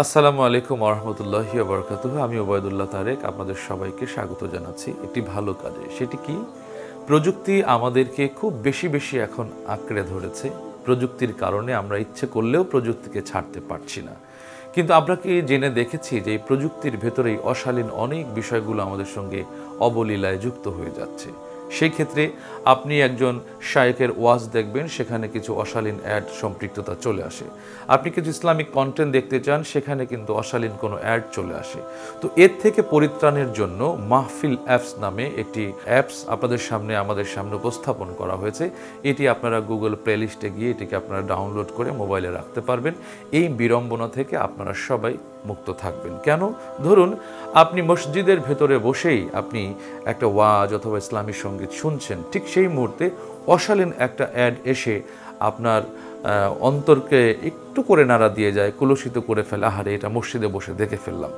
আসসালামু আলাইকুম ওয়া রাহমাতুল্লাহি ওয়া বারাকাতুহু। আমি ওবায়দুল্লাহ তারেক আপনাদের সবাইকে স্বাগত জানাচ্ছি একটি ভালো কাজে। সেটি কি? প্রযুক্তি আমাদেরকে খুব বেশি বেশি এখন আঁকড়ে ধরেছে। প্রযুক্তির কারণে আমরা ইচ্ছে করলেও প্রযুক্তিকে ছাড়তে পারছি না। কিন্তু আমরা কি জেনে দেখেছি যে এই প্রযুক্তির ভেতরেই অশালীন অনেক বিষয়গুলো আমাদের সঙ্গে অবলীলায় যুক্ত হয়ে যাচ্ছে। সেই ক্ষেত্রে আপনি একজন শায়েখের ওয়াজ দেখবেন, সেখানে কিছু অশালীন অ্যাড সম্পৃক্ততা চলে আসে। আপনি কিছু ইসলামিক কন্টেন্ট দেখতে চান, সেখানে কিন্তু অশালীন কোনো অ্যাড চলে আসে। তো এর থেকে পরিত্রাণের জন্য মাহফিল অ্যাপস নামে একটি অ্যাপস আমাদের সামনে উপস্থাপন করা হয়েছে। এটি আপনারা গুগল প্লে লিস্টে গিয়ে এটিকে আপনারা ডাউনলোড করে মোবাইলে রাখতে পারবেন। এই বিড়ম্বনা থেকে আপনারা সবাই মুক্ত থাকবেন। কেন? ধরুন আপনি মসজিদের ভেতরে বসেই আপনি একটা ওয়াজ অথবা ইসলামী সঙ্গীত শুনছেন, ঠিক সেই মুহূর্তে অশালীন একটা অ্যাড এসে আপনার অন্তরকে একটু করে নাড়া দিয়ে যায়, কলুষিত করে ফেলে। আহারে, এটা মসজিদে বসে দেখে ফেললাম।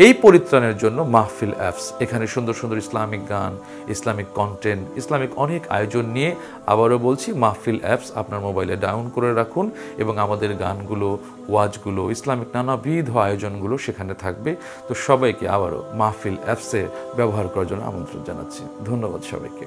এই পরিত্রাণের জন্য মাহফিল অ্যাপস, এখানে সুন্দর সুন্দর ইসলামিক গান, ইসলামিক কন্টেন্ট, ইসলামিক অনেক আয়োজন নিয়ে, আবারও বলছি, মাহফিল অ্যাপস আপনার মোবাইলে ডাউন করে রাখুন এবং আমাদের গানগুলো, ওয়াজগুলো, ইসলামিক নানাবিধ আয়োজনগুলো সেখানে থাকবে। তো সবাইকে আবারও মাহফিল অ্যাপসে ব্যবহার করার জন্য আমন্ত্রণ জানাচ্ছি। ধন্যবাদ সবাইকে।